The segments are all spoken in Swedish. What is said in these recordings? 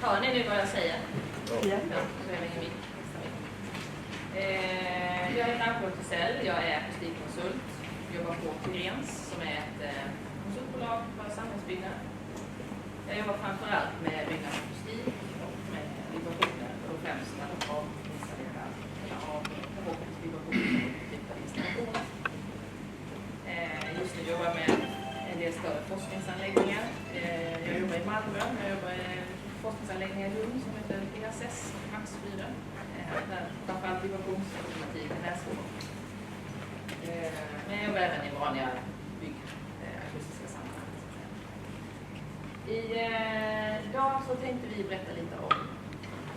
Hör ni nu vad jag säger? Ja. Jag heter Ann-Charlotte Thysell, jag är akustikkonsult. Jobbar på Grens som är ett konsultbolag för samhällsbyggnad. Jag jobbar framförallt med byggnadsakustik och med vibrationer och främst att avinstallera eller avvibrationer och installationer. Just nu jobbar jag med en del större forskningsanläggningar. Jag jobbar i Malmö, jag jobbar i forskningsanläggningar i Lund som heter ESS och Maxfyren. Framförallt vibrationsautomatik och näsvård. Men jag jobbar även i vanliga byggakustiska sammanhang. Idag så tänkte vi berätta lite om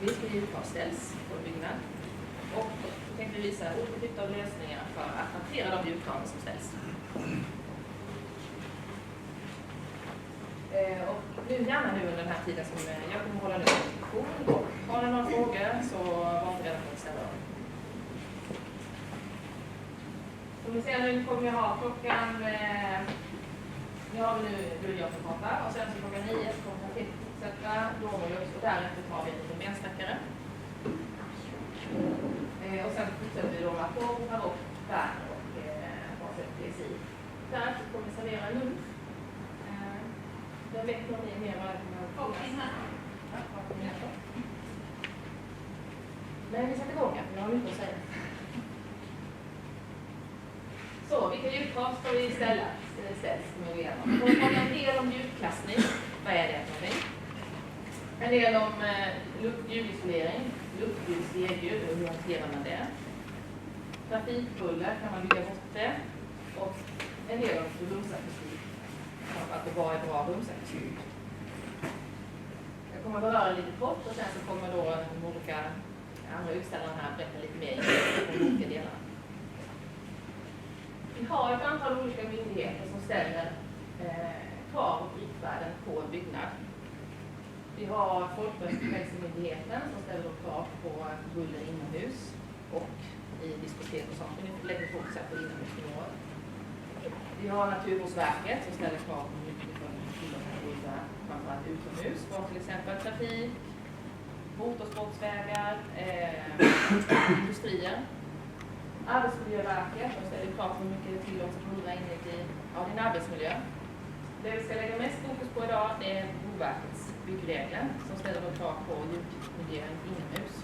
vilka ljudkrav ställs på en byggnad. Och så tänkte vi visa olika typer av lösningar för att hantera de ljudkrav som ställs. Och nu gärna nu under den här tiden som jag kommer hålla en diskussion. Och har ni några frågor så var inte rädda för att ställa dem. Som ni ser nu kommer jag ha klockan, nu har vi nu jag som pratar och sen så klockan 9 så kommer jag till fortsätta Romulus och därefter tar vi en liten benstackare. Och sen fortsätter vi då med Apollo, Barock, Berner och PSI. Därefter kommer vi servera lunch. Jag vet nog ni mer vad det kommer att vara. Men vi sätter igång här, för jag har mycket att säga. Så, vilka ljudkrav ska vi ställs? Vi kommer prata en del om ljudklassning. Vad är det för någonting? En del om ljudisolering, luftljud, och hur hanterar man det? Trafikbuller, kan man bygga bort det? Och en del om rumsakustik. Att vad är bra rumsakustik? Jag kommer att beröra lite kort och sen så kommer då de olika andra utställarna här berätta lite mer om de olika delarna. Vi har ett antal olika myndigheter som ställer krav och riktvärden på en byggnad. Vi har Folkhälsomyndigheten som ställer krav på buller inomhus och i diskotek och sånt. Nu lägger vi fokus på inomhusnivåer. Vi har Naturvårdsverket som ställer krav på mycket för buller, framförallt utomhus, för till exempel trafik, motorsportsvägar, industrier. Arbetsmiljöverket ställer krav på hur mycket det tillåts att bullra in i din arbetsmiljö. Det vi ska lägga mest fokus på idag är Boverkets byggregler som ställer krav på ljudmiljön inomhus.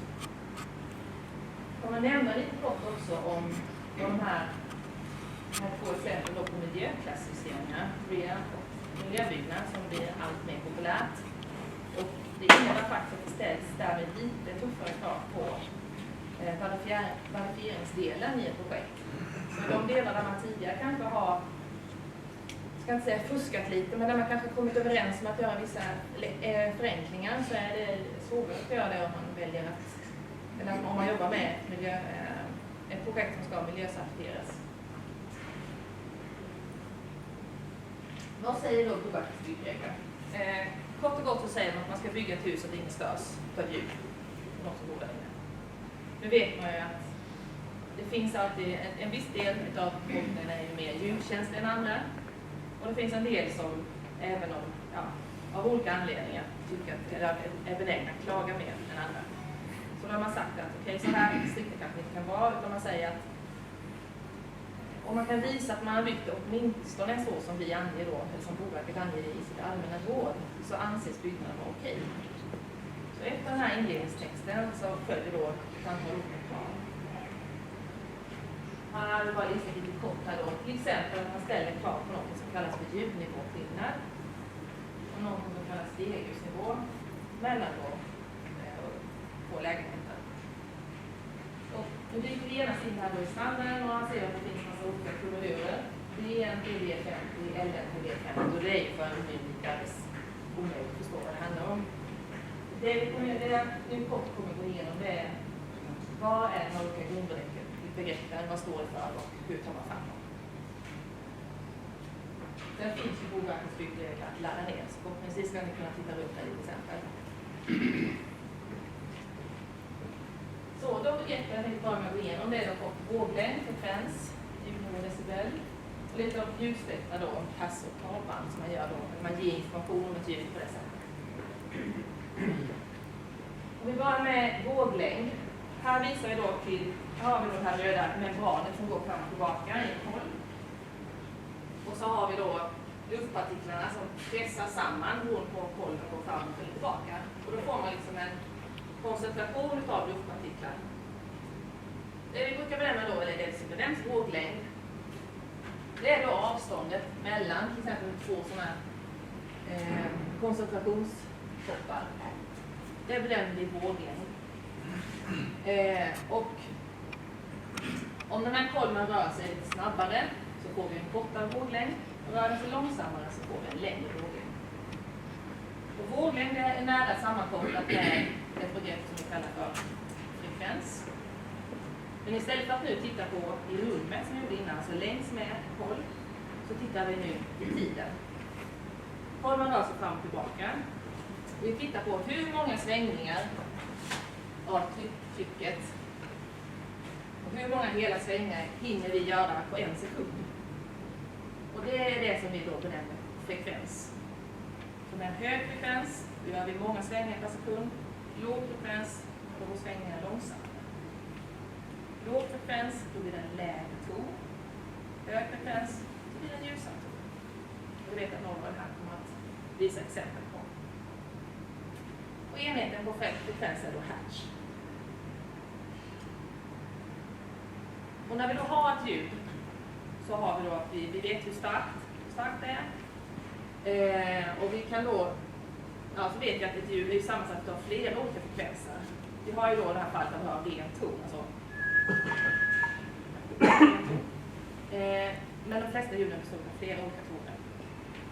Jag kommer nämna lite kort också om de här två exempel på miljöklassificeringar, REA och miljöbyggnad som blir allt mer populärt. Och det innebär faktiskt att det ställs därmed lite tuffare krav på verifieringsdelen i ett projekt. Så de delar där man tidigare kanske har, ska inte säga fuskat lite, men där man kanske kommit överens om att göra vissa förenklingar så är det svårare att göra det om man väljer att, eller om man jobbar med ett projekt som ska miljöcertifieras. Vad säger då Boverkets byggregler? Kort och gott så säger man att man ska bygga ett hus så att det inte störs av ljud. De som bor där inne. Nu vet man ju att det finns alltid en viss del av befolkningen är ju mer ljudkänslig än andra. Och det finns en del som även om, av olika anledningar tycker att är benägna att klaga mer än andra. Så då har man sagt att okej, så här strikta kanske inte kan vara, utan man säger att om man kan visa att man har byggt åtminstone så som vi anger då, eller som Boverket anger i sitt allmänna råd, så anses byggnaden vara okej. Så efter den här inledningstexten så följer då ett antal olika krav. Man har bara listat lite kort här då. Till exempel att man ställer krav på något som kallas för ljudnivåskillnad. Och något som kallas stereosnivå mellan då två lägenheter. Och nu dyker vi genast in här då i standarden och man ser att det finns massa olika krumelurer. DN, DD50, LN, DD50 och det är ju för en myndig alldeles omöjligt att förstå vad det handlar om. Det vi nu kort kommer gå igenom det är vad är de olika grundbegreppen, vad står det för och hur tar man fram dem. Sen finns ju Boverkets byggregler att ladda ner, så förhoppningsvis ska ni kunna titta runt där till exempel. Så de begreppen jag tänkte bara gå igenom det är då kort våglängd, frekvens, ljudnivå, decibel och lite av ljudspektra då, pass och talband som man gör då, när man ger information om ett ljud på det sättet. Om vi börjar med våglängd. Här visar vi då till, här har vi det här röda membranet som går fram och tillbaka i en koll. Och så har vi då luftpartiklarna som pressar samman beroende på om kollen går fram eller tillbaka. Och då får man liksom en koncentration av luftpartiklar. Det vi brukar benämna då, eller det som benämns våglängd, det är då avståndet mellan till exempel två sådana här koncentrationstoppar. Det benämner vi våglängd. Och om den här kolmen rör sig lite snabbare så får vi en kortare våglängd. Och rör den sig långsammare så får vi en längre våglängd. Och våglängd är nära sammankopplat med ett begrepp som vi kallar för frekvens. Men istället för att nu titta på i rummet som vi gjorde innan, så längs med koll, så tittar vi nu i tiden. Kolmen rör sig fram och tillbaka. Vi tittar på hur många svängningar av trycket och hur många hela svängar hinner vi göra på en sekund. Och det är det som vi då benämner frekvens. Så med en hög frekvens gör vi många svängningar per sekund. Låg frekvens, då går svängningarna långsammare. Låg frekvens, då blir det en lägre ton. Hög frekvens, då blir det en ljusare ton. Jag vet att några av det här kommer att visa exempel på. Och enheten på frekvens är då hertz. Och när vi då har ett ljud så har vi då att vi vet hur starkt det är. Och vi kan då, ja, så vet vi att ett ljud är sammansatt av flera olika frekvenser. Vi har ju då det här fallet där vi har ren ton, alltså. Men de flesta ljuden består av flera olika toner.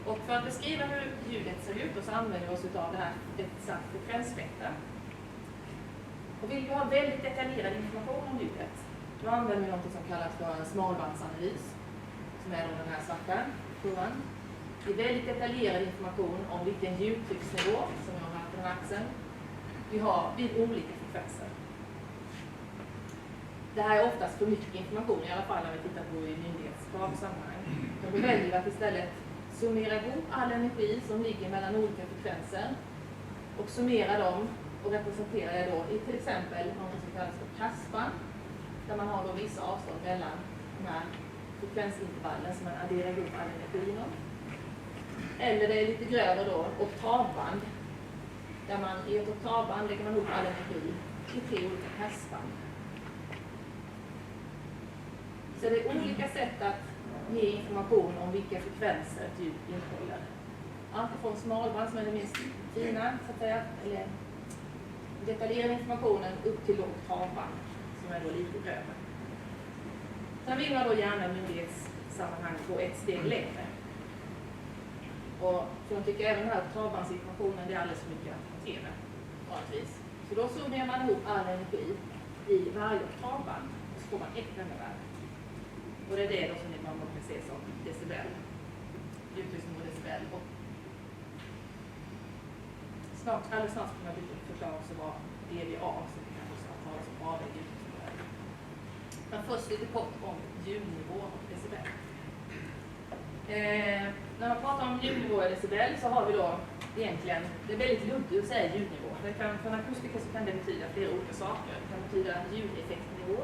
Och för att beskriva hur ljudet ser ut så använder vi oss av det här ett frekvensspektrum. Och vill vi ha väldigt detaljerad information om ljudet, då använder vi något som kallas för en smalbandsanalys, som är den här svarta kurvan. Det är väldigt detaljerad information om vilken ljudtrycksnivå, som jag har haft på den här axeln, vi har vid olika frekvenser. Det här är oftast för mycket information, i alla fall när vi tittar på i myndighetskravsammanhang. Då väljer vi att istället summera ihop all energi som ligger mellan olika frekvenser och summera dem och representera det då i till exempel något som kallas för passband, där man har då vissa avstånd mellan de här frekvensintervallen som man adderar ihop all energi inom. Eller det är lite grövre då, oktavband, där man i ett oktavband lägger man ihop all energi i 3 olika passband. Så det är olika sätt att ge information om vilka frekvenser ett ljud innehåller. Allt från smalband som är det minst fina, så att säga, eller detaljerad informationen upp till oktavband som är då lite grövre. Sen vill man då gärna i myndighetssammanhang gå ett steg längre. Och så jag tycker även den här oktavbandsinformationen är alldeles för mycket att hantera, vanligtvis. Så då summerar man ihop all energi i varje oktavband och så får man ett enda värde. Och det är det då som man brukar se som decibel. Ljudtrycksnivå decibel. Och alldeles snart kommer jag förklara också vad dBA, som vi kan också ha som avväg ljudtrycksnivå. Men först lite kort om ljudnivå och decibel. När man pratar om ljudnivå och decibel så har vi då egentligen, det är väldigt luddigt att säga ljudnivå. För en akustiker så kan det betyda flera olika saker. Det kan betyda ljudeffektnivå,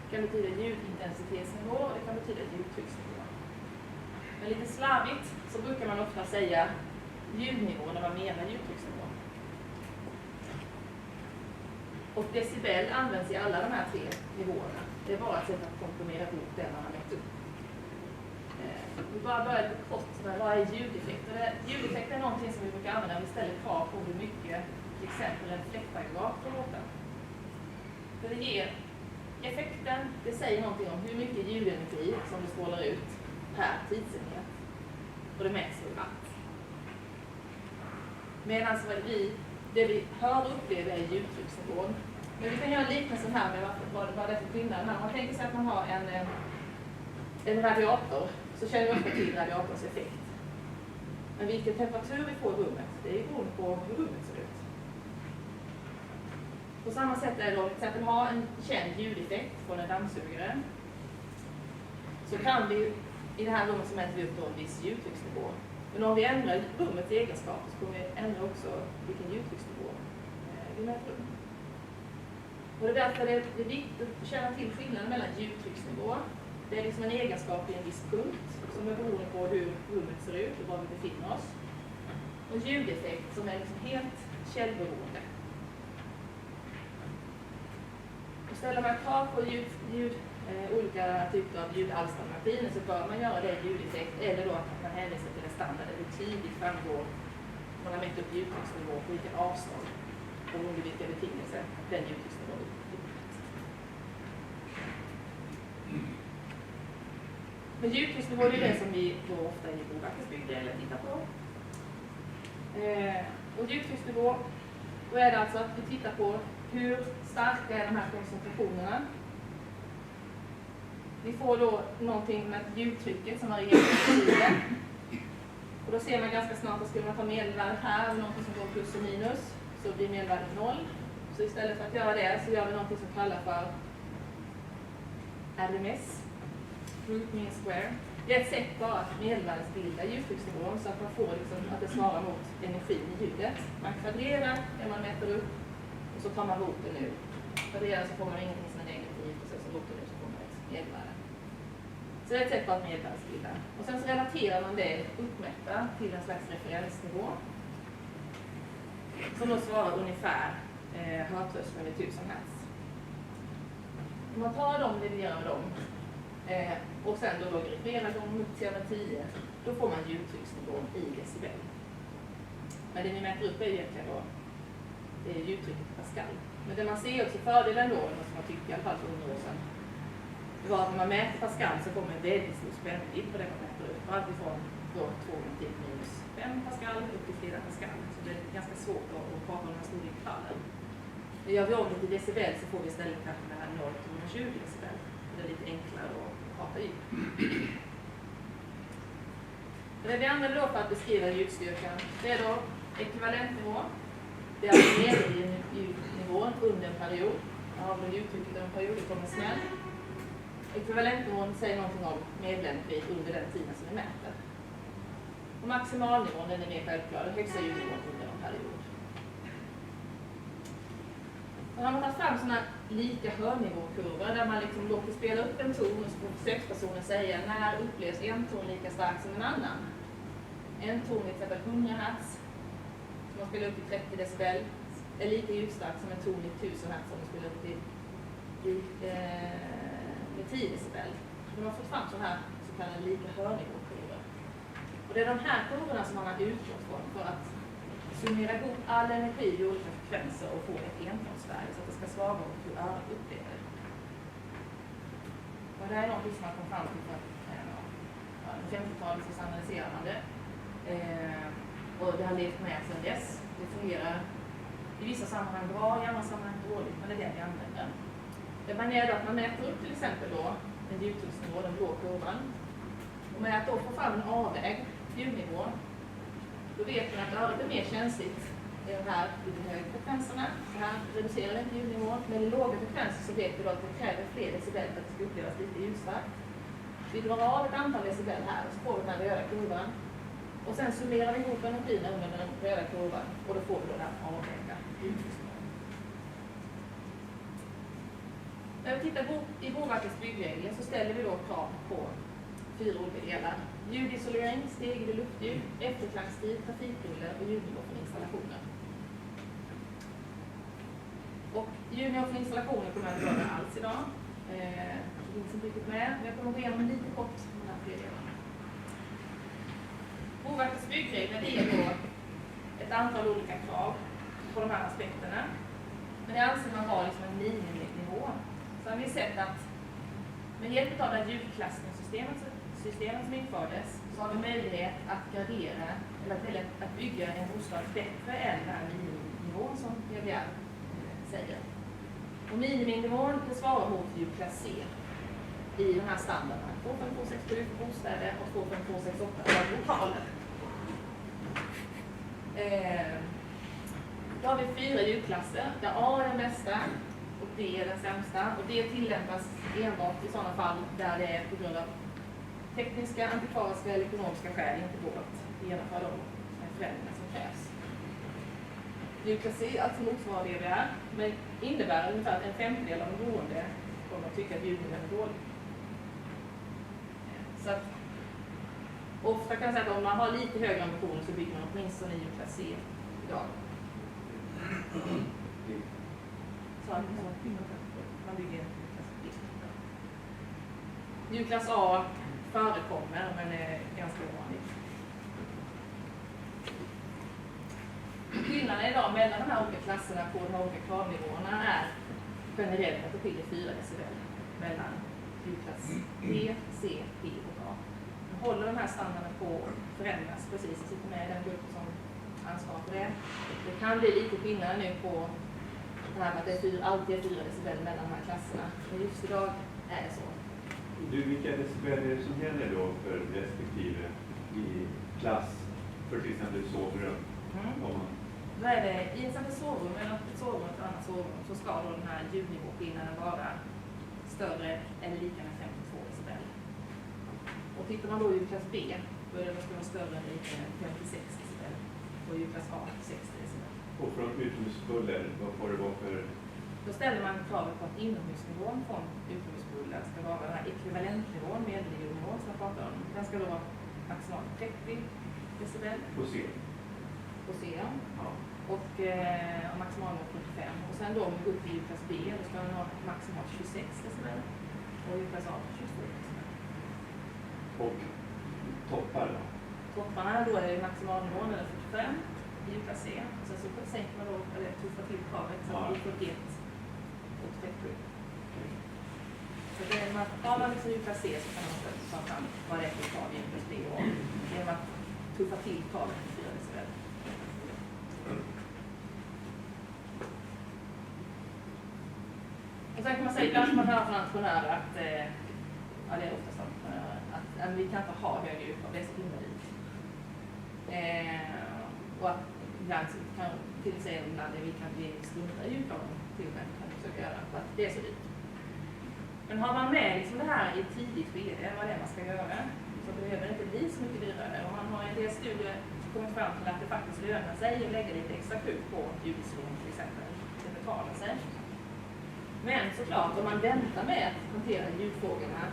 det kan betyda ljudintensitetsnivå och det kan betyda ljudtrycksnivå. Men lite slarvigt så brukar man ofta säga ljudnivå när man menar ljudtrycksnivå. Och decibel används i alla de här 3 nivåerna. Det är bara ett sätt att komprimera ihop det man har mätt upp. Vi bara börjar lite kort med vad är ljudeffekt. Ljudeffekt är någonting som vi brukar använda när vi ställer krav på hur mycket till exempel en fläktaggregat får låta. För det ger effekten, det säger någonting om hur mycket ljudenergi som det strålar ut per tidsenhet. Och det mäts i watt. Medan det vi hör och upplever är ljudtrycksnivån. Men vi kan göra en liknelse här med vad det är för skillnad. När man tänker sig att man har en radiator, så känner vi ofta till radiatorns effekt. Men vilken temperatur vi får i rummet, det är beroende på hur rummet ser ut. På samma sätt är det då, till exempel ha en känd ljudeffekt från en dammsugare. Så kan vi i det här rummet så mäter vi upp då en viss ljudtrycksnivå. Men om vi ändrar rummets egenskaper så kommer vi ändra också vilken ljudtrycksnivå vi mäter upp. Och det är därför det är viktigt att känna till skillnaden mellan ljudtrycksnivå. Det är liksom en egenskap i en viss punkt som är beroende på hur rummet ser ut och var vi befinner oss. Och ljudeffekt som är liksom helt källberoende. Och ställer man krav på olika typer av ljudalstrarmaskiner så bör man göra det i ljudeffekt eller då att man hänvisar till en standard där det tydligt framgår man har mätt upp ljudtrycksnivå på vilken avstånd och under vilka betingelser den ljudtrycksnivån uppmäts. Men ljudtrycksnivå är det som vi då ofta i Boverkets byggregler tittar på. Och ljudtrycksnivå, då är det alltså att vi tittar på hur starka är de här koncentrationerna. Vi får då någonting med ljudtrycket som varierar med tiden. Och då ser man ganska snart att skulle man ta medelvärdet här, någonting som går plus och minus, så blir medelvärdet 0. Så istället för att göra det så gör vi någonting som kallas för RMS, Root Mean Square. Det är ett sätt bara att medelvärdesbilda ljudtrycksnivån så att man får liksom att det svarar mot energin i ljudet. Man kvadrerar det man mäter upp och så tar man roten nu. Kvadrerar så får man ingenting som är negativt och sen så roten nu så får man ett medelvärde. Så det är ett sätt att medelvärdesbilda. Och sen så relaterar man det uppmätta till en slags referensnivå som då svarar ungefär hörtröskeln vid 1000 Hz. Om man tar dem och dividerar med dem och sen då logaritmerar dem multiplicerar med 10, då får man ljudtrycksnivån i decibel. Men det vi mäter upp är egentligen då ljudtrycket i Pascal. Men det man ser också fördelen då, som man tycker i alla fall för 100 år sedan, det var att när man mäter Pascal så får man en väldigt stor spännvidd på det man mäter upp. Allt ifrån 2 minus 5 Pascal upp till 4 Pascal. Så det är ganska svårt att prata om de här stora intervallen. Gör vi om det till decibel så får vi istället kanske det här 0 till 120 decibel. Det är lite enklare att prata i. Det vi använder då för att beskriva ljudstyrkan, det är då ekvivalentnivå. Det är alltså medelljudnivån under en period. Av ljudtrycket under en period, det kommer smäll. Ekvivalentnivån säger någonting om medelämplig under den tiden som vi mäter. Och maximalnivån, den är mer självklar, den högsta ljudnivån under en period. Och har man tagit fram sådana lika hörnivåkurvor där man liksom låter spela upp en ton och så får försökspersonen säga när upplevs en ton lika stark som en annan. En ton till exempel 100 Hz som man spelar upp till 30 decibel är lika ljudstark som en ton i 1000 Hz som man spelar upp till med 10 decibel. De har fått fram så här så kallade lika hörnivåkurvor. Och det är de här kurvorna som man har utgått från för att summera ihop all energi i olika frekvenser och få ett entonsvärde så att det ska svara mot hur örat upplever det. Och det är något som man kom fram till för 50-talet så analyserar man det. Och det har levt med sedan dess. Det fungerar i vissa sammanhang bra, i andra sammanhang dåligt, men det är det vi använder. Det man gör då att man mäter upp till exempel då en ljudtrycksnivå, den blå kurvan. Och med att då få fram en avvägd ljudnivå, då vet man att örat är mer känsligt i de här lite högre frekvenserna. Så här reducerar den ljudnivån. Men i låga frekvenser så vet vi då att det kräver fler decibel för att det ska upplevas lite ljudstarkt. Vi drar av ett antal decibel här och så får vi den här röda kurvan. Och sen summerar vi ihop energin under den röda kurvan och då får vi då den här avvägda ljudtrycksnivån. När vi tittar i Boverkets byggregler så ställer vi då krav på 4 olika delar. Ljudisolering, steg vid luftljud, efterklangstid, trafikbuller och ljudnivå från installationer. Och ljudnivå från installationer kommer jag inte göra alls idag. Det finns inte riktigt med, men jag kommer gå igenom lite kort de här 3 delarna. Boverkets byggregler ger då ett antal olika krav på de här aspekterna. Men det anser man vara liksom en miniminivå. Så har vi sett att med hjälp av det ljudklassningssystemet som infördes så har vi möjlighet att gradera eller att bygga en bostad bättre än den här miniminivån som PBR säger. Och miniminivån det svarar mot ljudklass C i de här standarderna 25267 för bostäder och 25268 för lokaler. Då har vi 4 ljudklasser där A är den bästa och D är den sämsta. Och det tillämpas enbart i sådana fall där det är på grund av tekniska, antikvariska eller ekonomiska skäl inte går att genomföra de förändringar som krävs. Ljudklass C, alltså motsvarar DVR, men innebär ungefär att en femtedel av de boende kommer att tycka att ljudnivån är dålig. Så att ofta kan jag säga att om man har lite högre ambitioner så bygger man åtminstone ljudklass C idag. Så att man bygger ljudklass B. Ljudklass A förekommer men är ganska ovanligt. Skillnaden idag mellan de här olika klasserna på de här olika kravnivåerna är generellt att det skiljer 4 decibel mellan ljudklass B, C, D och A. Nu håller de här standarderna på att förändras precis. Jag sitter med i den gruppen som ansvarar för det. Det kan bli lite skillnad nu på det här med att det alltid är 4 decibel mellan de här klasserna. Men just idag är det så. Du, vilka decibel är det som gäller då för respektive i klass för till exempel sovrum? Då är det i ett sovrum eller ett sovrum och ett annat sovrum så ska då den här ljudnivåskillnaden vara större eller lika med 52 decibel. Och tittar man då i klass B då är det ska vara större eller lika med 56 decibel och i klass A 60 decibel. Och från utomhusbuller, vad får det vara för? Då ställer man kravet på att inomhusnivån från utomhusbuller ska vara den här ekvivalentnivån, medelljudnivån som jag pratar om. Den ska då vara maximalt 30 decibel. På C? På C, ja. Och maximalt 45. Och sen då om vi går upp i ljudklass B, då ska man ha maximalt 26 decibel. Och ljudklass A 22 decibel. Och toppar då? Topparna då är maximalnivån eller 45 i ljudklass C. Och sen så sänker man då, eller tuffar till kravet så att det blir 41 och 37. Så det är har man liksom ljudklass C så kan man också ta fram vad det är för krav i ljudklass B och genom att tuffa till kravet till 4 decibel. Och sen kan man säga, ibland man hör från entreprenörer att, ja det är oftast entreprenörer, att vi kan inte ha högre ljudkrav, det är så himla dyrt. Och att ibland så kan till säga ibland vi kan bli strunta i ljudkraven till och med, kan vi försöka göra, för att det är så dyrt. Men har man med liksom det här i ett tidigt skede, vad det är man ska göra, så behöver det inte bli så mycket dyrare. Och man har i en del studier kommit fram till att det faktiskt lönar sig att lägga lite extra krut på ljudisolering till exempel. Det betalar sig. Men såklart, om man väntar med att hantera ljudfrågorna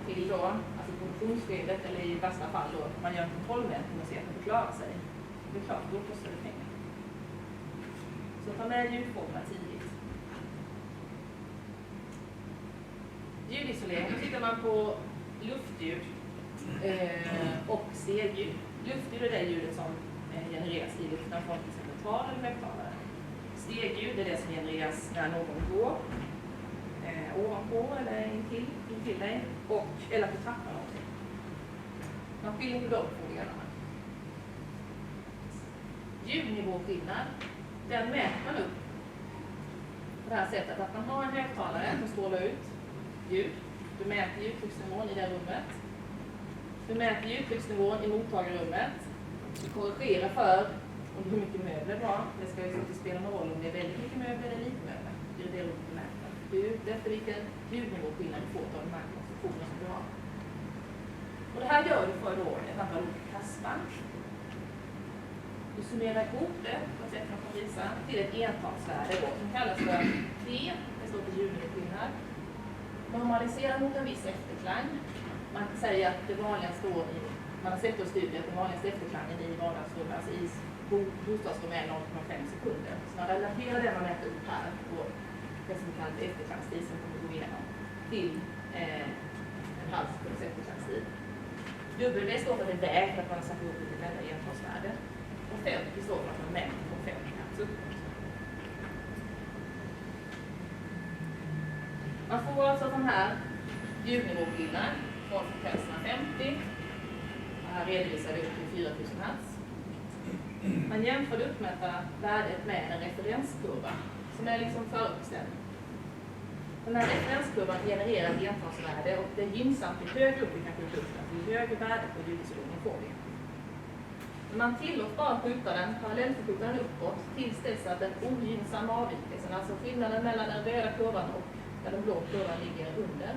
till då, alltså produktionsskedet eller i värsta fall då, man gör en kontrollmätning och ser att det klarar sig. Det är klart, då kostar det pengar. Så ta med ljudfrågorna tidigt. Ljudisolering, då tittar man på luftljud och stegljud. Luftljud är det ljudet som genereras i luften från till exempel tal eller högtalare. Stegljud är det som genereras när någon går ovanpå eller intill dig eller på trappan någonting. Man skiljer på de två delarna. Ljudnivåskillnad, den mäter man upp på det här sättet att man har en högtalare som strålar ut ljud. Du mäter ljudtrycksnivån i det rummet. Du mäter ljudtrycksnivån i mottagarrummet. Du korrigerar för hur mycket möbler du har. Det ska ju inte spela någon roll om det är väldigt mycket möbler eller lite möbler. Det är det rummet du mäter. Du är ute efter vilken ljudnivåskillnad du får av de här konstruktionerna som du har. Och det här gör du för då ett antal olika kastband. Du summerar ihop det på ett sätt man kan visa till ett entalsvärde då, som kallas för T. Det står för ljudnivåskillnad. Normaliserar mot en viss efterklang. Man kan säga att det vanliga står i, man har sett då studier att den vanligaste efterklangen i vardagsrummet, alltså i bostadsrum är 0,5 sekunder. Så man relaterar det man mäter upp här på det som kallas efterklangstid som kommer gå igenom till en halv sekunds efterklangstid. W står för det väg för att man har satt ihop ett enda entalsvärde. Och 50 står för att man mäter på 5 hertz uppåt. Man får alltså den här ljudnivåskillnaden från frekvenserna 50. Här redovisar vi upp till 4000 hertz. Man jämför det uppmätta värdet med en referenskurva som är liksom förutbestämd. Den här referenskurvan genererar ett entalsvärde och det är gynnsamt ju högre upp vi kan skjuta upp den, ju högre värde på ljudisoleringen får vi. Men man tillåts bara skjuta den, parallellförskjuta den uppåt tills dess att den ogynnsamma avvikelsen, alltså skillnaden mellan den röda kurvan och där den blå kurvan ligger under,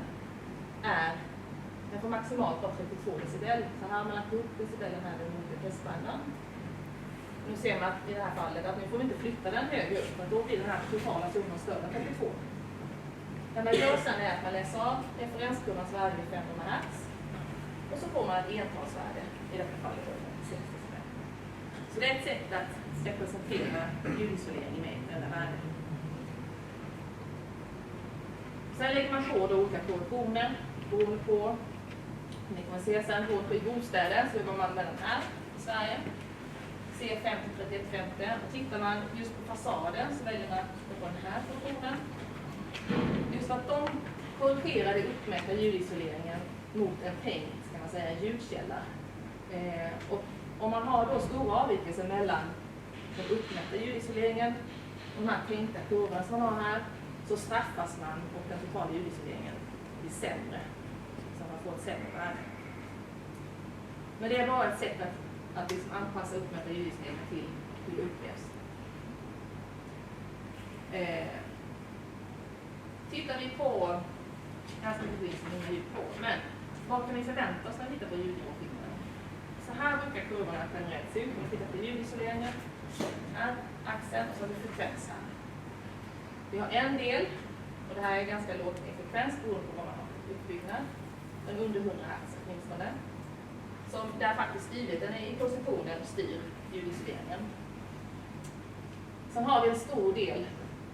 den får maximalt vara 32 decibel. Så här har man lagt upp decibelen här med de olika testbanden. Nu nu ser man att i det här fallet att nu får vi inte flytta den högre upp, för då blir den här totala zonen större än 32. Det man gör sen är att man läser av referenskurvans värde vid 500 Hz och så får man ett entalsvärde, i detta fallet 60 dB. Så det är ett sätt att representera ljudisolering med denna värde. Sen lägger man på då olika korrektioner beroende på, ni kommer se sen på i bostäder så jobbar man med den här i Sverige. C50, 31, 50. Och tittar man just på fasaden så väljer man på den här korrektionen. Just för att de korrigerar det uppmätta ljudisoleringen mot en tänkt, kan man säga, ljudkälla. Och om man har då stora avvikelser mellan den uppmätta ljudisoleringen och de här tänkta kurvorna som man har här, så straffas man och den totala ljudisoleringen blir sämre. Så man får ett sämre värde. Men det är bara ett sätt att liksom anpassa uppmätta ljudisoleringen till hur det upplevs. Tittar vi på, här ska vi visa många ljud på, men vad kan vi förvänta oss när vi tittar på ljudnivåskillnaden? Så här brukar kurvorna generellt se ut. Om vi tittar på ljudisoleringen, här axeln och så har vi frekvens här. Vi har en del, och det här är ganska låg frekvens beroende på vad man har för uppbyggnad, men under 100 Hz åtminstone. Som där faktiskt styrleden är i positionen och styr ljudisoleringen. Sen har vi en stor del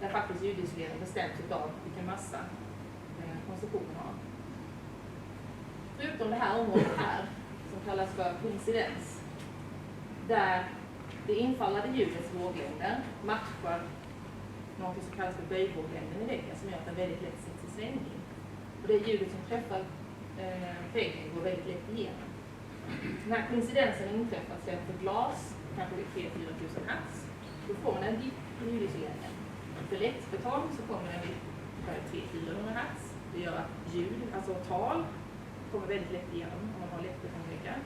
där faktiskt ljudisoleringen bestäms av vilken massa konstruktionen har. Förutom det här området här, som kallas för koincidens, där det infallande ljudets våglängder matchar något som kallas för böjvåglängden i väggen, som gör att den väldigt lätt sätts i svängning. Och det ljudet som träffar väggen går väldigt lätt igenom. Den här koincidensen inträffar sedan för glas, kanske vid 3-4 tusen Hz. Då får man en dipp i ljudisoleringen. För lättbetong så kommer den vid 300-400 Hz. Det gör att ljud, alltså tal, kommer väldigt lätt igenom om man har lättbetongväggar.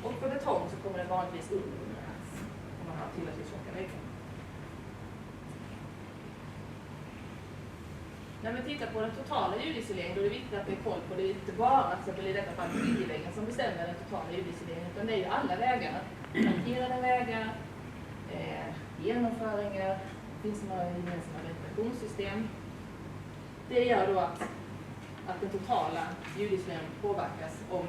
Och för betong så kommer den vanligtvis under 100 Hz om man har tillräckligt tjocka väggar. När vi tittar på den totala ljudisoleringen, då är det viktigt att vi har koll på det. Det är inte bara till exempel i detta fall skiljeväggen som bestämmer den totala ljudisoleringen, utan det är ju alla vägar. Markerade vägar, genomföringar, det finns några gemensamma ventilationssystem. Det gör då att den totala ljudisoleringen påverkas om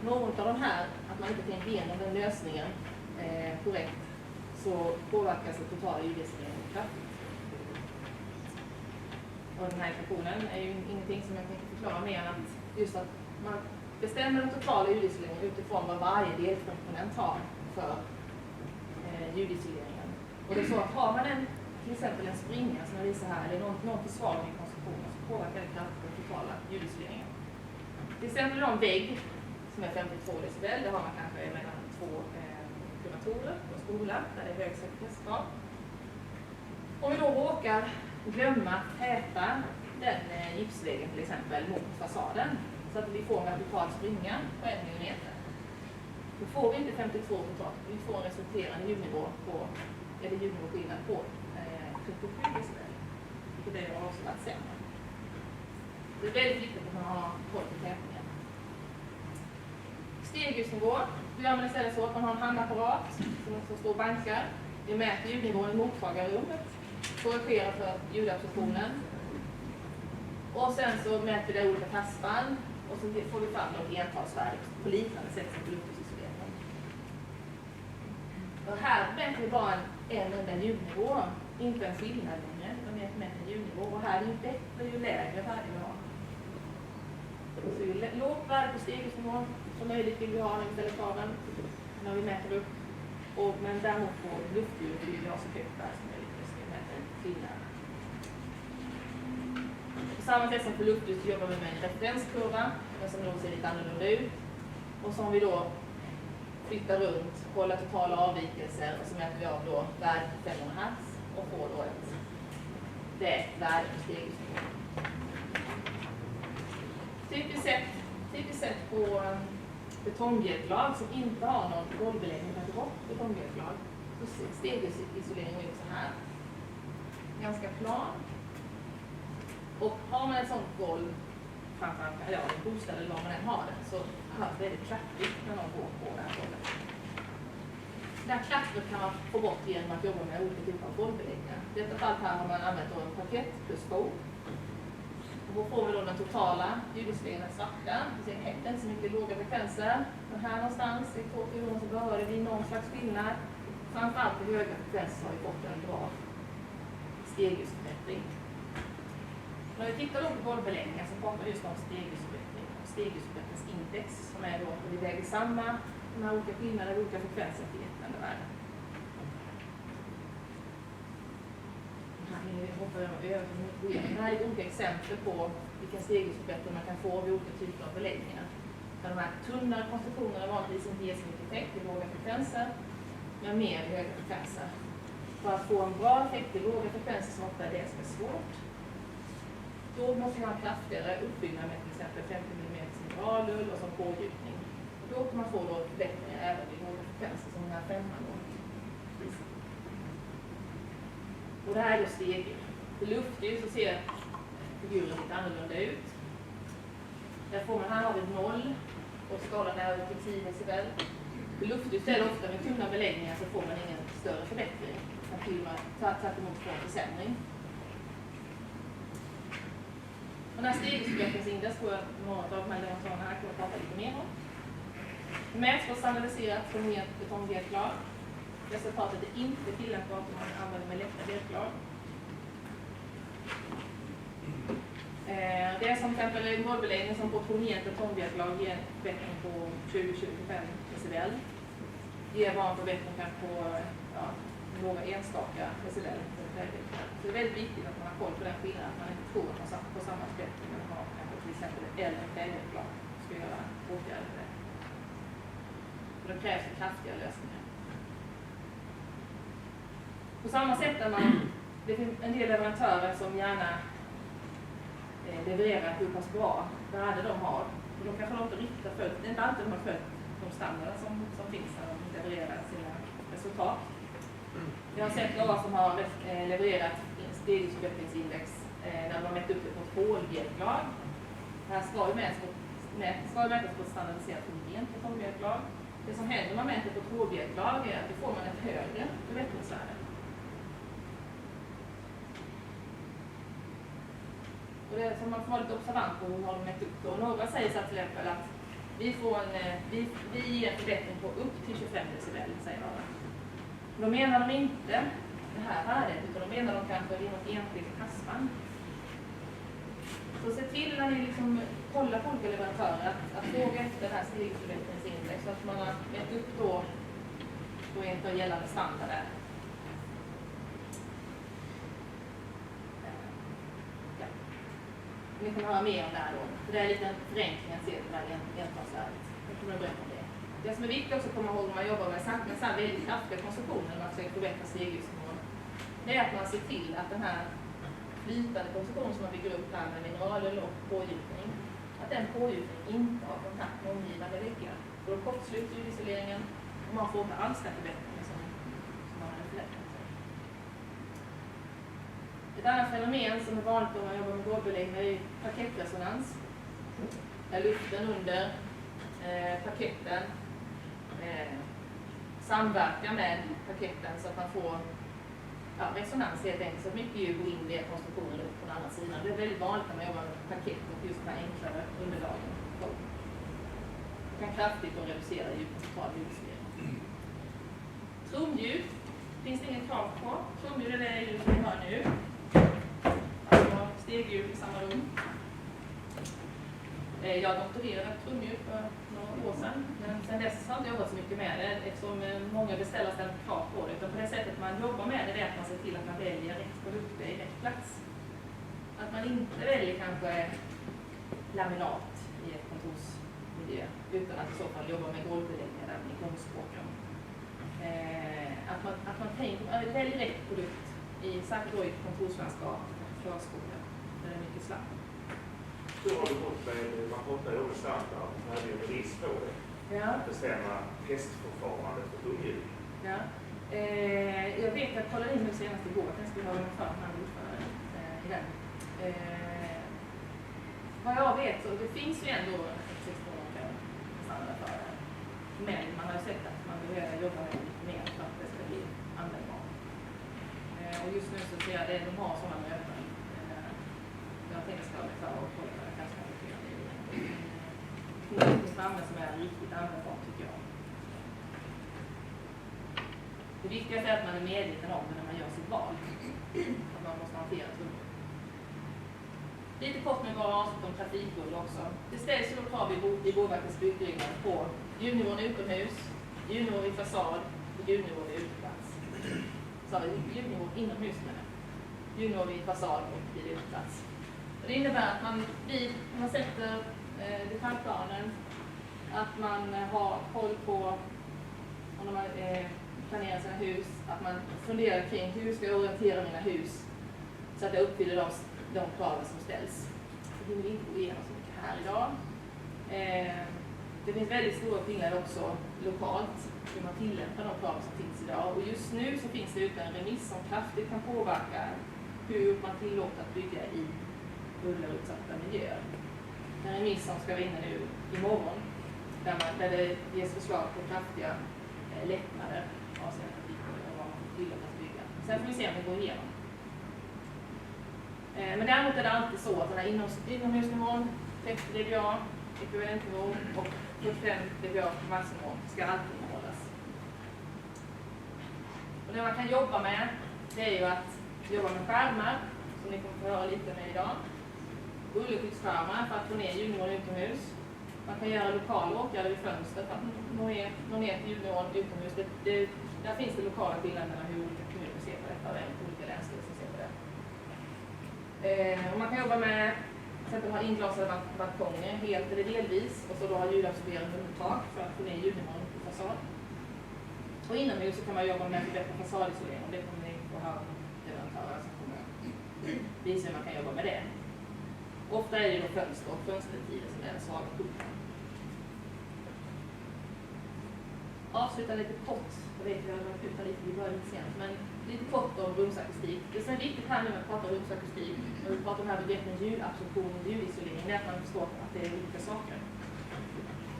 någon av de här, att man inte tänker igenom den lösningen korrekt, så påverkas den totala ljudisoleringen kraftigt. Och den här ekvationen är ju ingenting som jag tänker förklara mer än att just att man bestämmer den totala ljudisoleringen utifrån vad varje delkomponent har för ljudisoleringen. Och det är så att har man till exempel en springa som jag visar här, eller någon försvagning i konstruktionen, så påverkar det kraftigt den totala ljudisoleringen. Till exempel en vägg som är 52 decibel, där har man kanske mellan 2 kuratorer på en skola där det är hög sekretessgrad. Om vi då råkar glömma täta den gipsväggen till exempel mot fasaden så att vi får en vertikal springa på 1 mm. Då får vi inte 52 totalt, vi får en resulterande ljudnivå eller ljudnivåskillnad på 37 decibel. Vilket är avsevärt sämre. Det är väldigt viktigt att man har koll på tätningen. Stegljusnivå, då gör man istället så att man har en handapparat som står bankar. Vi mäter ljudnivån i mottagarrummet, korrigerar för ljudabsorptionen. Och sen så mäter vi olika tastspann och så får vi fram något entalsvärde på liknande sätt som Bluetooth-isoleringen. Och här mäter vi bara en enda ljudnivå, inte en skillnad längre, utan vi mäter en ljudnivå. Och här är ju bättre ju lägre värde vi har. Så ju lågt värde på stegljusnivån som möjligt vill vi ha när vi ställer kraven när vi mäter upp. Men däremot på luftljud vill vi ha så högt värde som möjligt. Skillnad. På samma sätt som för luftljud så jobbar vi med en referenskurva som då ser lite annorlunda ut och som vi då flyttar runt, håller totala avvikelser och så mäter vi av då värdet på 500 Hz och får då ett vägt värde på stegljusnivå. Typiskt sett på betonggäddlag som inte har någon golvbeläggning utan ett rått betonggäddlag så ser stegljus'isoleringen ut så här. Ganska plan. Och har man ett sånt golv framförallt i bostad eller var man än har det så hörs det väldigt kraftigt när någon går på det här golvet. Det här klattret kan man få bort genom att jobba med olika typer av golvbeläggningar. I detta fall här har man använt en parkett plus skog. Och då får vi då den totala ljudisoleringen svarta. Vi ser inte så mycket låga frekvenser. Men här någonstans i 2 kronor så behöver vi någon slags skillnad. Framförallt i höga frekvenser har vi fått en bra stegljusförbättring. När vi tittar då på golvbeläggningar så pratar vi just om stegljusförbättring och stegljusförbättringsindex som är då att vi väger samman de här olika skillnaderna, olika frekvenser till ett enda värde. Det här är olika exempel på vilken stegljusförbättring man kan få vid olika typer av beläggningar. Där de här tunnare konstruktionerna vanligtvis inte ger så mycket effekt i låga frekvenser, men mer i höga frekvenser. För att få en bra effekt i låga frekvenser som ofta är det som är svårt, då måste man ha en kraftigare uppbyggnad med till exempel 50 mm mineralull och som pådjupning. Och då kan man få då förbättringar även i låga frekvenser som den här 5:an då. Och det här är då stegljus. För luftljus så ser figuren lite annorlunda ut. Här har vi 0 och skalan är över till 10 decibel. För luftljus är det ofta med tunna beläggningar så får man ingen större förbättring. Tack emot får en försämring. Den här stegljusförbättringsindex tror jag några av de här leverantörerna här kommer att prata lite mer om. Det mäts och standardiserat från helt betongdelklad. Resultatet är inte tillämpbart om man använder med lätta delklad. Det är som till exempel en golvbeläggning som på tronert betongdelklad ger en förbättring på 20-25 decibel. Ger bara en förbättring på några enstaka decibel. Så det är väldigt viktigt att man har koll på den skillnaden, att man inte tror att man på samma förbättring man har kanske till exempel eller delklad ska göra åtgärder för det. Och då krävs det kraftiga lösningar. På samma sätt är det finns en del leverantörer som gärna levererar hur pass bra värde de har. Och då kanske de inte riktigt har följt, det är inte alltid de har följt de standarder som finns när de levererar sina resultat. Jag har sett några som har levererat stegljusförbättringsindex när de har mätt upp det på ett håldelklad. Det här ska ju mätas på ett standardiserat homogent betongdelklad. Det som händer när man mäter på ett håldelklad är att då får man ett högre förbättringsvärde. Och det som man får vara lite observant på hur har de mätt upp då. Några säger så till exempel att vi ger en förbättring på upp till 25 decibel, säger några. Då menar de inte det här värdet, utan de menar de kanske i något enskilt passband. Så se till när ni liksom kollar på olika leverantörer att fråga efter det här stegljusförbättringsindex så att man har mätt upp då inte gällande standarder. Ni kommer höra mer om det här då. För det är lite en förenkling att se det här entalsvärdet. Jag kommer att berätta om det. Det som är viktigt också att komma ihåg när man jobbar med så här väldigt kraftiga konstruktioner när man försöker förbättra stegljusnivån, det är att man ser till att den här flytande konstruktionen som man bygger upp här med mineralull och pådjupning, att den pådjupningen inte har kontakt med omgivande väggar. Då kortsluter ljudisoleringen och man får inte alls den förbättringen som man hade förväntat sig. Ett annat fenomen som är vanligt om man jobbar med golvbeläggning är parkettresonans. Där luften under parketten samverkar med parketten så att man får resonans helt enkelt. Så mycket ljud går in via konstruktionen upp på den andra sidan. Det är väldigt vanligt när man jobbar med parkett och just de här enklare underlagen. Det kan kraftigt reducera total ljudisolering. Trumljud finns det ingen krav på. Trumljud är det ljud som vi hör nu. Alltså stegljud i samma rum. Jag doktorerade trumljud för några år sedan, men sen dess har jag inte jobbat så mycket med det eftersom många beställare ställer krav på det. Utan på det sättet man jobbar med det är att man ser till att man väljer rätt produkter i rätt plats. Att man inte väljer kanske laminat i ett kontorsmiljö utan att i så fall jobba med golvbeläggningar där i konstspråken. Att man väljer rätt produkt i särskilt då i kontorslandskap och förskola där det är mycket slapp. Så har det gått med, man pratar ju om standard, när det är en risk på det. Ja. Att bestämma testförfarandet för trumljud. Ja. Jag vet att jag kollade in nu senast igår att jag skulle ha en förhand i den. Vad jag vet så det finns ju ändå 16 år standard för det. Men man har sett att man behöver jobba med mer för att det ska bli användbart. Och just nu så ser jag det, de har sådana möten. Jag tänker att jag ska bli klar och kolla vad jag kanske kan göra det. Det finns inget framme som är riktigt användbart tycker jag. Det viktigaste är att man är medveten om det när man gör sitt val. Att man måste hantera trubbel. Lite kort med bara avsnitt om trafikbuller också. Det ställs ju då krav i Boverkets byggregler på ljudnivån utomhus, ljudnivå vid fasad och ljudnivå vid uteplats. Så har vi ljudnivå inomhus med det. Ljudnivå vid fasad och vid uteplats. Och det innebär att man sätter detaljplanen, att man har koll på om man planerar sina hus, att man funderar kring hur ska jag orientera mina hus så att jag uppfyller de kraven som ställs. Det hinner vi inte gå igenom så mycket här idag. Det finns väldigt stora skillnader också lokalt hur man tillämpar de krav som finns idag. Och just nu så finns det ute en remiss som kraftigt kan påverka hur man tillåter att bygga i bullerutsatta miljöer. En remiss som ska vara inne nu imorgon där det ges förslag på kraftiga lättnader avseende trafikbuller och vad man får tillåta att bygga. Sen får vi se om det går igenom. Men däremot är det alltid så att den här inomhusnivån, 30 dBA, ekvivalentnivå och 45 dBA på maxnivå ska alltid hållas. Och det man kan jobba med, det är ju att jobba med skärmar, som ni kommer få höra lite med idag. Bullerskyddsskärmar för att få ner ljudnivån utomhus. Man kan göra lokala åtgärder vid fönster för att nå ner till ljudnivån utomhus. Där finns det lokala skillnader mellan hur olika kommuner ser på detta och även olika länsstyrelser ser på det. Och man kan jobba med till exempel ha inglasade balkonger helt eller delvis och så då ha ljudabsorberande undertak för att få ner ljudnivån på fasad. Och inomhus så kan man jobba med att förbättra fasadisolering och det kommer ni få höra leverantörer som kommer visa hur man kan jobba med det. Ofta är det då fönster och fönstertider som är den svaga punkten. Avsluta lite kort, jag vet att jag har varit ute lite i början sent, men lite kort om rumsakustik. Det som är viktigt här nu med att prata om rumsakustik och vi pratar om här begreppen ljudabsorption och ljudisolering, det är att man förstår att det är olika saker.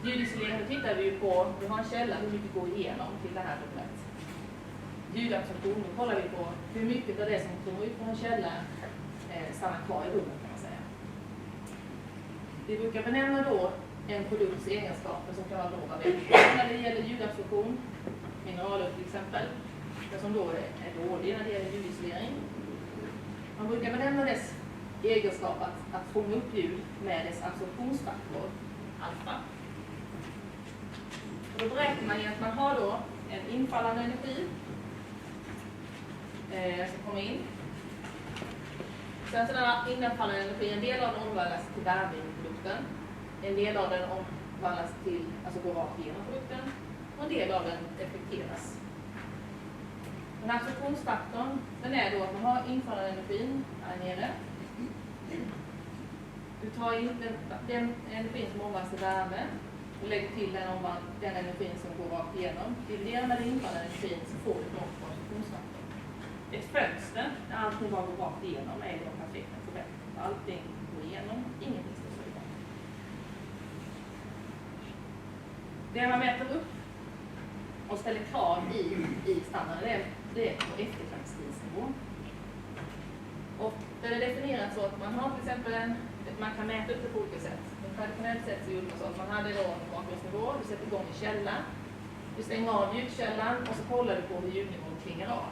Ljudisolering, då tittar vi ju på, vi har en källa, hur mycket går igenom till det här rummet. Ljudabsorption, då kollar vi på hur mycket av det som kommer ut från en källa stannar kvar i rummet kan man säga. Vi brukar benämna då en produkts egenskaper som kan vara några väldigt när det gäller ljudabsorption, mineralull till exempel, som då är dålig när det gäller ljudisolering. Man brukar benämna dess egenskap att fånga upp ljud med dess absorptionsfaktor, alfa. Och då beräknar man att man har då en infallande energi som kommer in. Sen så den infallande energi, en del av den omvandlas till värme i produkten. En del av den omvandlas till, alltså går rakt igenom produkten. Och en del av den effekteras. Den här absorptionsfaktorn, den är då att man har infallande energin här nere. Du tar in den energin som omvandlas till värme och lägger till den energin som går rakt igenom. Dividerar med den infallande energin så får du något på absorptionsfaktorn. Ett fönster, där allting bara går rakt igenom, är det perfekt en förbättring. Allting går igenom, ingenting står så igång. Det man mäter upp och ställer krav i standarden, det är på efterklangstidsnivå. Och det är definierat så att man har till exempel man kan mäta upp det på olika sätt. Men traditionellt sett så gjorde man så att man hade då en bakgrundsnivå, du sätter igång en källa, du stänger av ljudkällan och så kollar du på hur ljudnivån klingar av.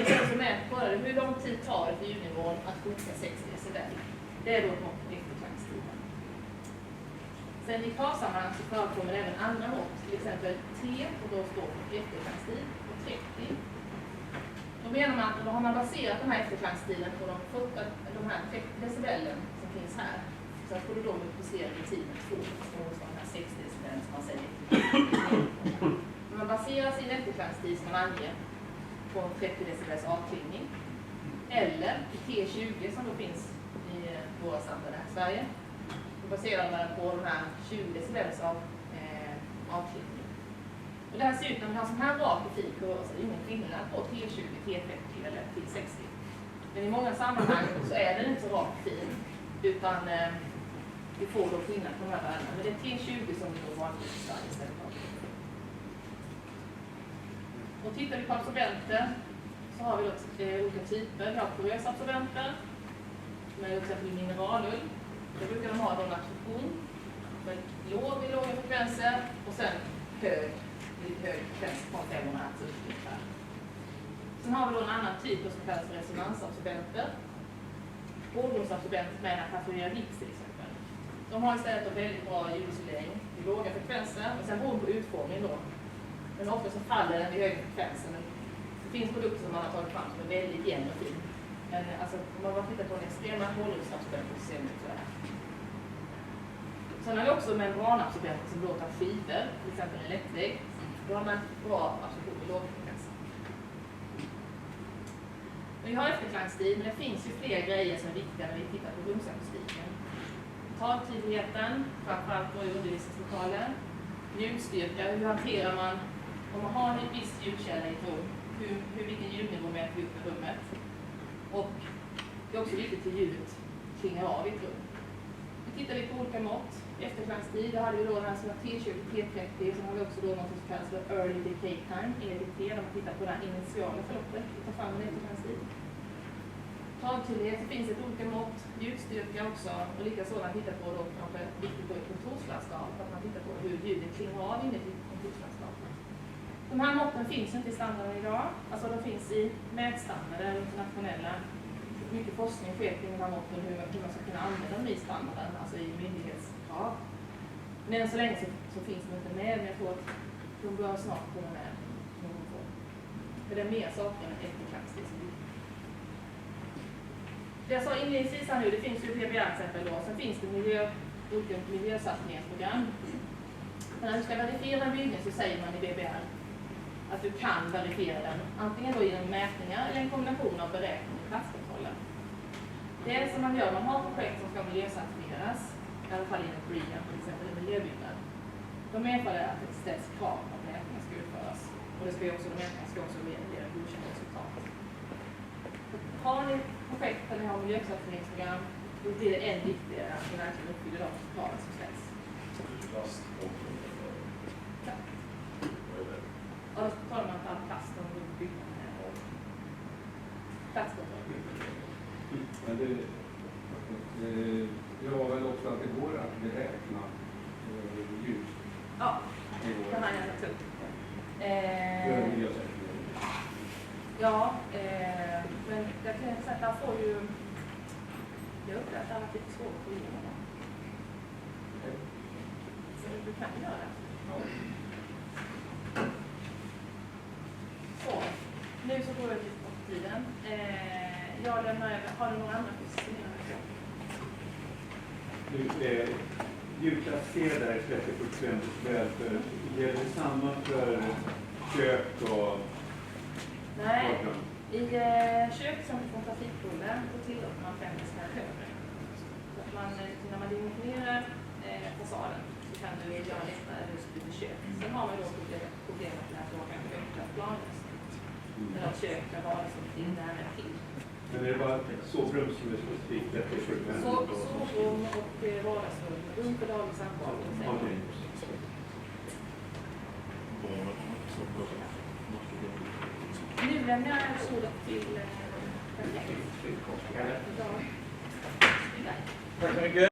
Och sen så kollar du hur lång tid tar det för ljudnivån att sjunka 60 decibel. Det är då ett mått på efterklangstiden. Sen i kravsammanhang så förekommer även andra mått, till exempel T, och då står för efterklangstid, och 30. Då menar man att då har man baserat den här efterklangstiden på de här 30 decibelen som finns här. Så att får du då multiplicera i tiden 2, så de här 60 decibelen som man säger. Man baserar sin efterklangstid som man anger på 30 decibels avklingning. Eller i T20 som då finns i våra standarder här i Sverige. Då baserar man på de här 20 decibels avklingning. Och det här ser ut när man har sån här rak och fin kurva så det är ingen skillnad på T20, T30 eller T60. Men i många sammanhang så är den inte så rak och fin utan vi får då skillnad på de här värdena. Men det är T20 som vi då vanligtvis i Sverige istället för. Och tittar vi på absorbenter så har vi då olika typer. Vi har porösa absorbenter med till exempel mineralull. Då brukar de ha en absorption med låga frekvenser och sen hög frekvens från 500 Hz ungefär. Sen har vi då en annan typ som kallas resonansabsorbenter. Hårdrumsabsorbenter med en perfurerad gips till exempel. De har istället en väldigt bra ljudisolering i låga frekvenser och sen beror på utformning då. Men ofta så faller den vid höga frekvenser. Det finns produkter som man har tagit fram som är väldigt jämn och fin. Men alltså, om man bara tittar på en extrema hårdrumsabsorbenter så ser det ut så här. Sen har vi också membranabsorbenter som låter skivor, till exempel en lättvägg. Då har man bra absorption i låga frekvenser. Vi har efterklangsstil, men det finns ju fler grejer som är viktiga när vi tittar på rumsakustiken. Taltydligheten, framförallt då i undervisningslokaler. Ljudstyrka, hur hanterar man, om man har en viss ljudkälla i ett rum, vilken ljudnivå mäter vi upp i rummet. Och det är också viktigt hur ljudet klingar av i ett rum. Nu tittar vi på olika mått. Efterklangstid, då hade vi då den här som var T20, T30, och sen har vi också då något som kallas för Early Decay Time, EDT, där man tittar på det här initiala förloppet. Vi tar fram en efterklangstid. Taltydlighet, det finns ett olika mått, ljudstyrka också, och likaså man tittar på då kanske viktigt på ett kontorslandskap, att man tittar på hur ljudet klingar av inne i kontorslandskapet. De här måtten finns inte i standarden idag, alltså de finns i mätstandarder, internationella. Mycket forskning sker kring de här måtten, hur man ska kunna använda dem i standarden, alltså i myndighetskrav. Men än så länge så finns de inte med, men jag tror att de bör snart komma med någon form. För det är mer saker än efterklangstid som viktigt. Det jag sa inledningsvis här nu, det finns ju PBR till exempel då, sen finns det olika miljösatsningsprogram. Men när du ska verifiera en byggnad så säger man i BBR att du kan verifiera den, antingen då genom mätningar eller en kombination av beräkning och platskontroller. Det som man gör, man har projekt som ska miljöcertifieras, i alla fall inom BREEAM, till exempel en miljöbyggnad. De medför att det ställs krav på att mätningar ska utföras. Och det ska ju också, de mätningarna ska också generera godkända resultat. Har ni projekt där ni har miljöcertifieringsprogram, då blir det än viktigare att ni verkligen uppfyller de krav som ställs. Ja, då talar man inte all plast om byggnaden och platskontroll. Men det var väl också att det går att beräkna ljud? Ja, det har jag tagit upp. Ja, men jag kan säga att där får ju... Jag upplever att det har varit lite svårt att få igenom det. Så du kan göra det. Så, nu så går jag lite på tiden. Jag lämnar över. Har du några andra frågor? Ljudklass C där 30% väl för gäller det samma för kök och Nej, i kök som från trafikbuller så tillåter man 5 decibel högre. Så att man, när man dimensionerar fasaden så kan du göra lättare just vid kök. Sen har man då problemet med att man kan öppna planlöst. Eller att kök kan vara som till nära till. Men är det bara sovrum som är specifikt 30%? Sovrum och vardagsrum, rum för daglig samtal. Okej. Nu lämnar jag ordet till Tack så mycket.